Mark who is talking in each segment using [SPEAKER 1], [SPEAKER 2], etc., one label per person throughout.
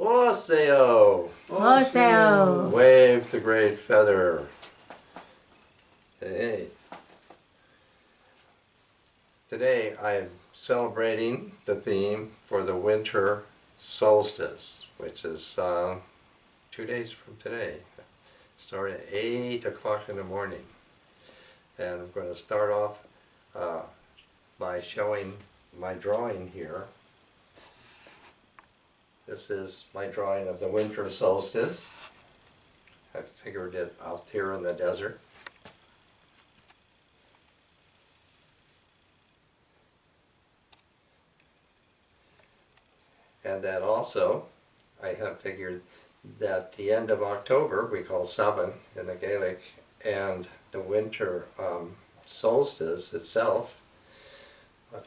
[SPEAKER 1] Oseo!
[SPEAKER 2] Oseo!
[SPEAKER 1] Wave the great feather. Hey. Today I'm celebrating the theme for the winter solstice, which is 2 days from today, starting at 8 o'clock in the morning. And I'm going to start off by showing my drawing here. This is my drawing of the winter solstice. I figured it out here in the desert. And then also, I have figured that the end of October, we call Sabbath in the Gaelic, and the winter solstice itself,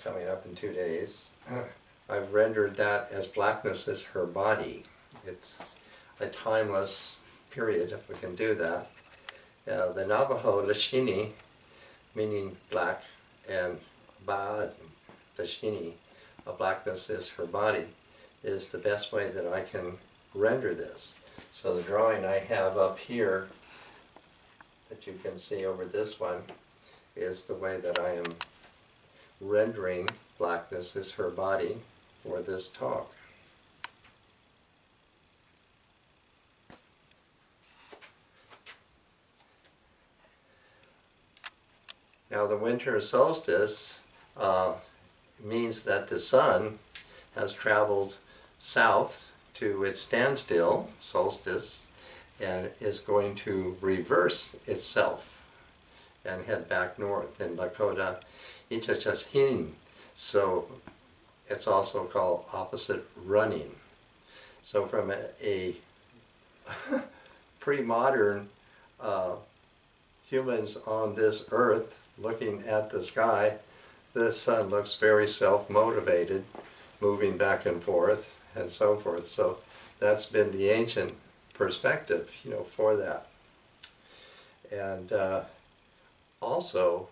[SPEAKER 1] coming up in 2 days, I've rendered that as blackness is her body. It's a timeless period, if we can do that. The Navajo Lashini, meaning black, and Ba Lashini, blackness is her body, is the best way that I can render this. So the drawing I have up here, that you can see over this one, is the way that I am rendering blackness is her body for this talk. Now the winter solstice means that the sun has traveled south to its standstill, solstice, and is going to reverse itself and head back north in Lakota Ichachashin. So it's also called opposite running. So from a pre-modern humans on this earth looking at the sky, the sun looks very self-motivated, moving back and forth and so forth. So that's been the ancient perspective, for that. And also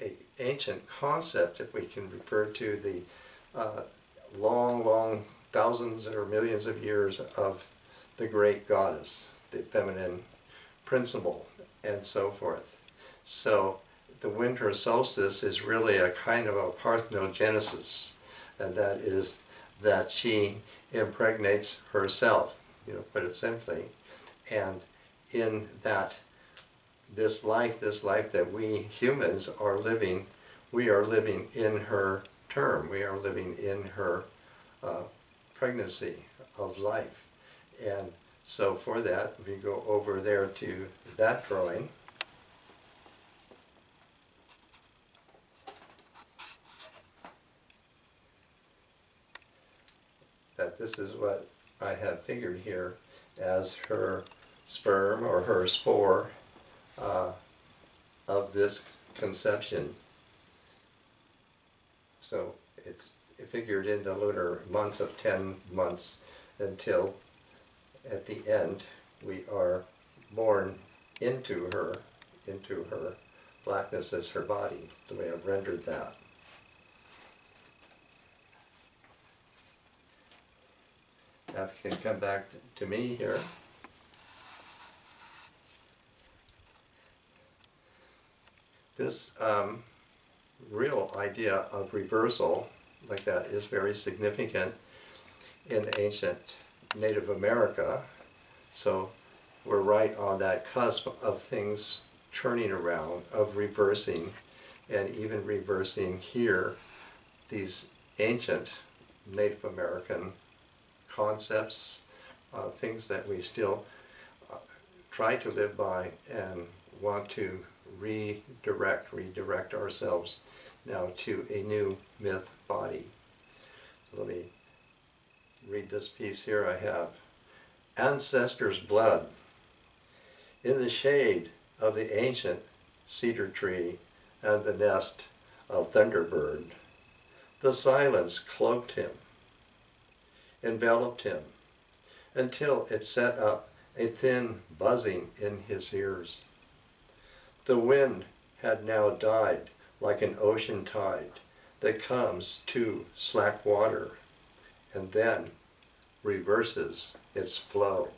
[SPEAKER 1] an ancient concept, if we can refer to the long thousands or millions of years of the great goddess, the feminine principle, and so forth. So the winter solstice is really a kind of a parthenogenesis, and that is that she impregnates herself, put it simply, and in that this life that we humans are living, we are living in her term, we are living in her pregnancy of life. And so for that, we go over there to that drawing. That this is what I have figured here as her sperm or her spore of this conception. So it's figured into lunar months of 10 months until at the end we are born into her blackness as her body, the way I've rendered that. Now if you can come back to me here. This real idea of reversal like that is very significant in ancient Native America. So we're right on that cusp of things turning around, of reversing, and even reversing here these ancient Native American concepts, things that we still try to live by and want to redirect ourselves now to a new myth body. So let me read this piece here I have. Ancestors' blood. In the shade of the ancient cedar tree and the nest of thunderbird, the silence cloaked him, enveloped him, until it set up a thin buzzing in his ears. The wind had now died like an ocean tide that comes to slack water, and then reverses its flow.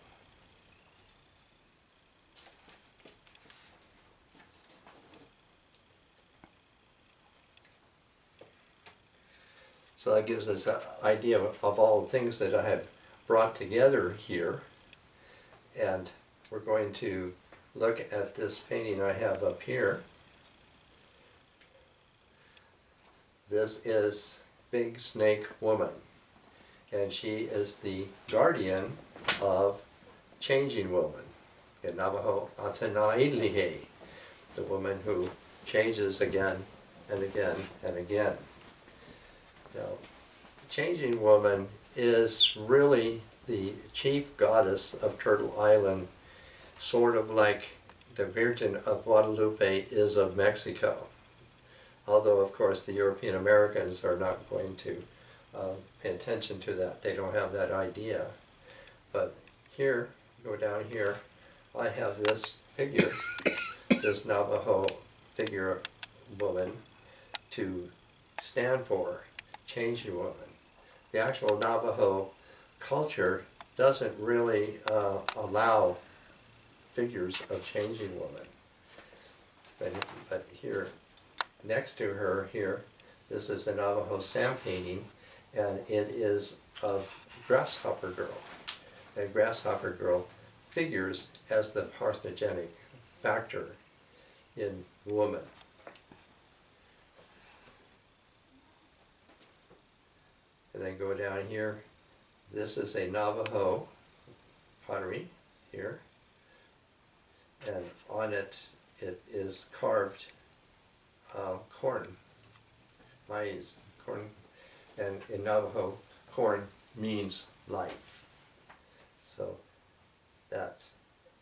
[SPEAKER 1] So that gives us an idea of all the things that I have brought together here. And we're going to look at this painting I have up here. This is Big Snake Woman, and she is the guardian of Changing Woman. In Navajo, Atanailihe, the woman who changes again and again and again. Now, Changing Woman is really the chief goddess of Turtle Island, sort of like the Virgin of Guadalupe is of Mexico. Although, of course, the European Americans are not going to pay attention to that. They don't have that idea. But here, go down here, I have this figure, this Navajo figure woman, to stand for Changing Woman. The actual Navajo culture doesn't really allow figures of Changing Woman. But here, next to her here, this is a Navajo sand painting, and it is of Grasshopper Girl. And Grasshopper Girl figures as the parthenogenic factor in woman. And then go down here. This is a Navajo pottery here, and on it, it is carved corn, maize, corn, and in Navajo, corn means life. So that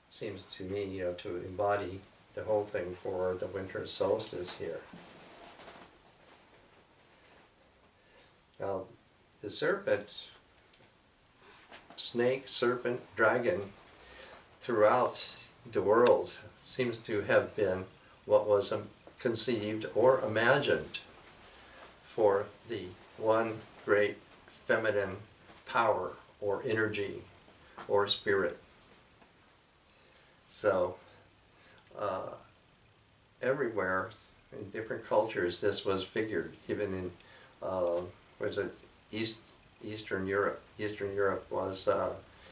[SPEAKER 1] seems to me, to embody the whole thing for the winter solstice here. Now, the serpent, snake, serpent, dragon, throughout the world seems to have been what was conceived or imagined for the one great feminine power or energy or spirit. So everywhere in different cultures this was figured, even in was it Eastern Europe. Eastern Europe was,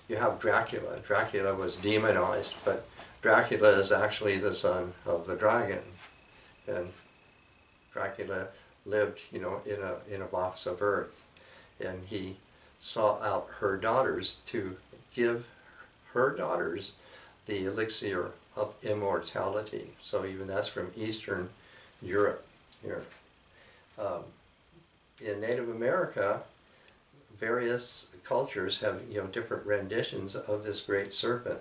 [SPEAKER 1] you have Dracula. Dracula was demonized, but Dracula is actually the son of the dragon. And Dracula lived, in a box of earth. And he sought out her daughters to give her daughters the elixir of immortality. So even that's from Eastern Europe here. In Native America, various cultures have different renditions of this great serpent.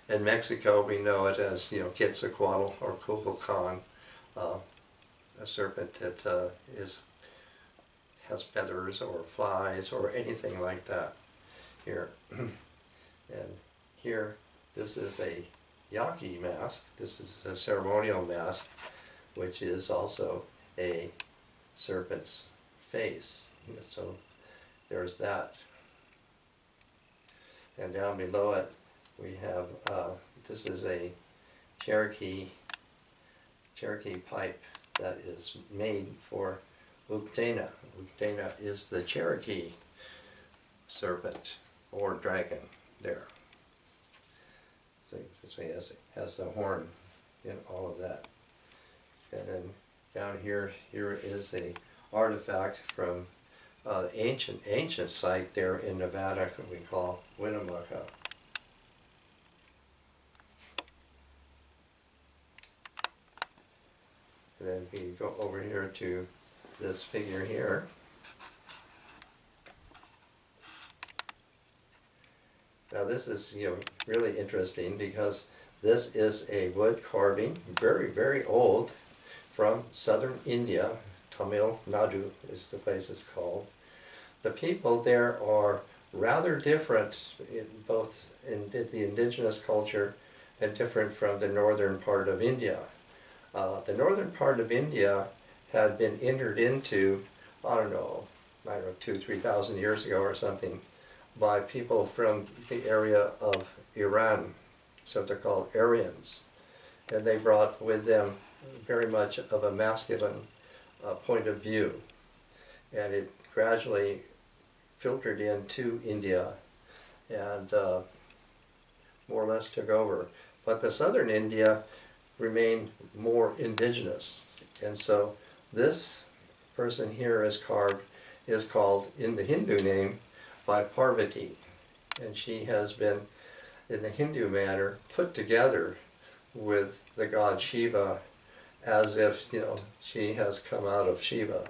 [SPEAKER 1] In Mexico, we know it as Quetzalcoatl or Kukulkan, a serpent that has feathers or flies or anything like that. Here, and here, this is a Yaqui mask. This is a ceremonial mask, which is also a serpent's face. So there's that. And down below it, we have, this is a Cherokee pipe that is made for Uktena. Uktena is the Cherokee serpent or dragon there. So this way has the horn in all of that. And then down here is a artifact from ancient site there in Nevada that we call Winnemucca. And then we go over here to this figure here. Now this is really interesting because this is a wood carving, very, very old, from southern India. Tamil Nadu is the place it's called. The people there are rather different, both in the indigenous culture and different from the northern part of India. The northern part of India had been entered into, I don't know, 2,000 to 3,000 years ago or something, by people from the area of Iran, so they're called Aryans, and they brought with them very much of a masculine point of view, and it gradually filtered into India and more or less took over. But the southern India remained more indigenous, and so this person here is called in the Hindu name by Parvati, and she has been in the Hindu manner put together with the god Shiva as if she has come out of Shiva.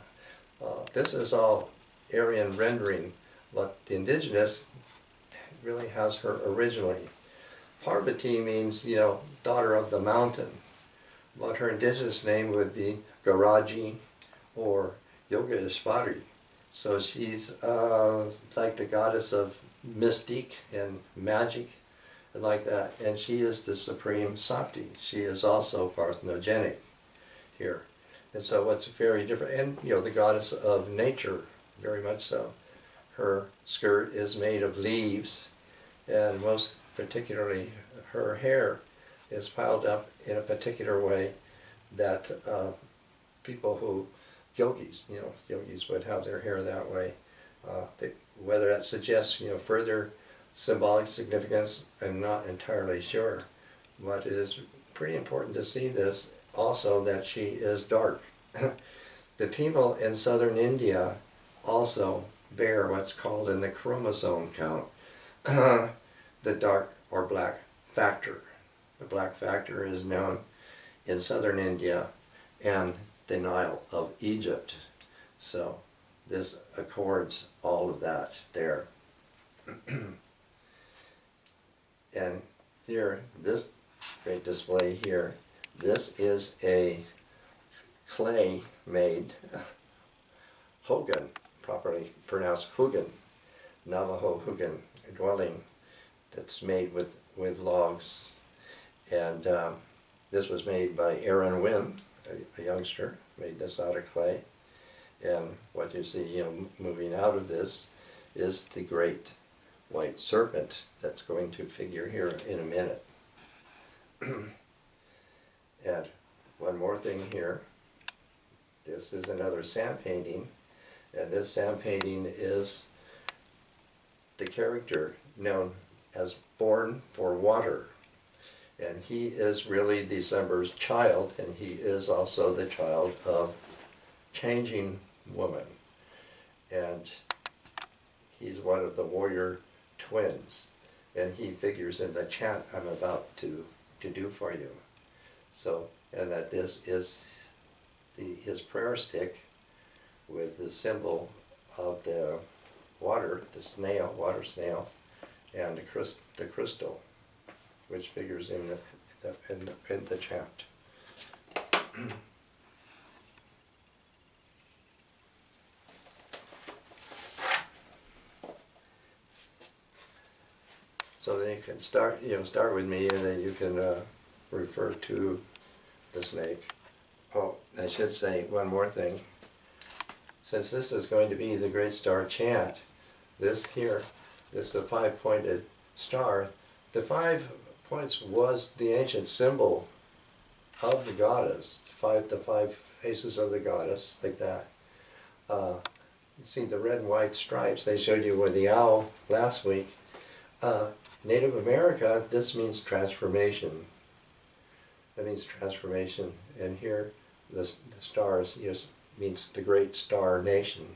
[SPEAKER 1] This is all Aryan rendering, but the indigenous really has her originally. Parvati means daughter of the mountain, but her indigenous name would be Garaji or Yogeshwari. So she's like the goddess of mystique and magic and like that, and she is the supreme Sakti. She is also parthenogenic here, and so what's very different, and the goddess of nature, very much so. Her skirt is made of leaves, and most particularly her hair is piled up in a particular way that people who yogis would have their hair that way. Whether that suggests further symbolic significance, I'm not entirely sure, but it is pretty important to see this also, that she is dark. The people in southern India also bear what's called in the chromosome count the dark or black factor. The black factor is known in southern India and the Nile of Egypt. So this accords all of that there. And here, this great display here, this is a clay made hogan, properly pronounced hugan, Navajo hugan, dwelling that's made with logs. And this was made by Aaron Wynn, a youngster, made this out of clay. And what you see moving out of this is the great white serpent that's going to figure here in a minute. And one more thing here. This is another sand painting, and this sand painting is the character known as Born for Water. And he is really December's child, and he is also the child of changing woman. And he's one of the warrior twins, and he figures in the chant I'm about to do for you. So, and that this is his prayer stick with the symbol of the water, the snail, water snail, and the crystal, which figures in the chant. So then you can start with me, and then you can refer to the snake. Oh, I should say one more thing. Since this is going to be the Great Star Chant, this is a five-pointed star. The 5 points was the ancient symbol of the goddess, the five faces of the goddess, like that. You see the red and white stripes they showed you with the owl last week. Native America, this means transformation. That means transformation. And here, the stars means the Great Star Nation.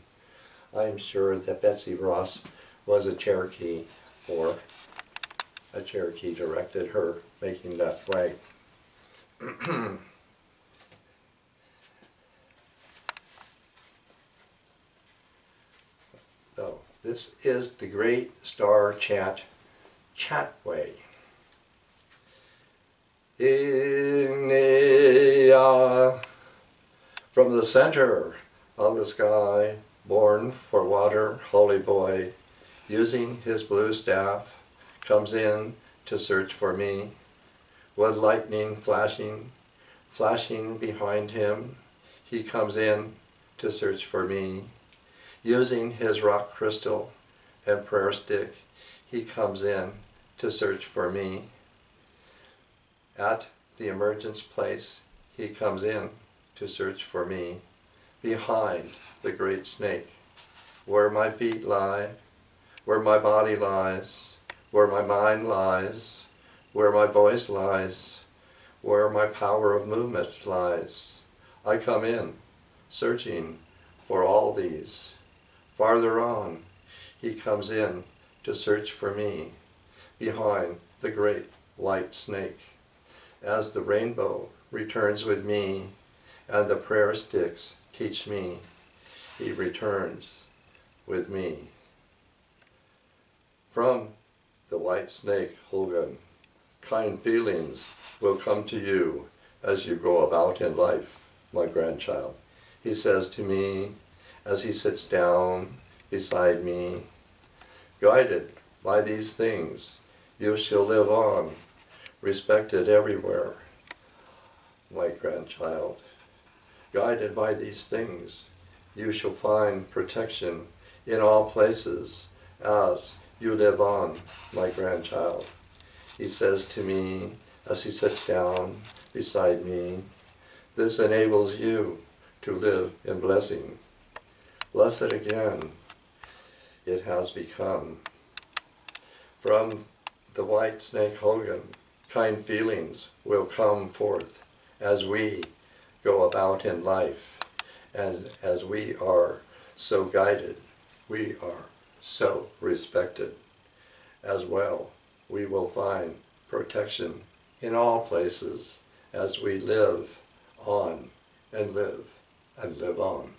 [SPEAKER 1] I am sure that Betsy Ross was a Cherokee, or a Cherokee directed her making that flag. So, this is the Great Star Chant, Chantway. From the center of the sky, born for water, holy boy, using his blue staff, comes in to search for me, with lightning flashing behind him. He comes in to search for me, using his rock crystal and prayer stick. he comes in to search for me. At the emergence place, he comes in to search for me. Behind the great snake, where my feet lie, where my body lies, where my mind lies, where my voice lies, where my power of movement lies. I come in, searching for all these. Farther on, he comes in to search for me, behind the great white snake. As the rainbow returns with me, and the prayer sticks teach me, he returns with me. From the white snake, Holgun, kind feelings will come to you as you go about in life, my grandchild. He says to me as he sits down beside me, guided by these things, you shall live on, respected everywhere, my grandchild. Guided by these things, you shall find protection in all places as you live on, my grandchild. He says to me as he sits down beside me, this enables you to live in blessing. Blessed again it has become. From the white snake Hogan, kind feelings will come forth as we go about in life, and as we are so guided, we are so respected. As well, we will find protection in all places as we live on and live on.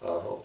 [SPEAKER 1] Aho.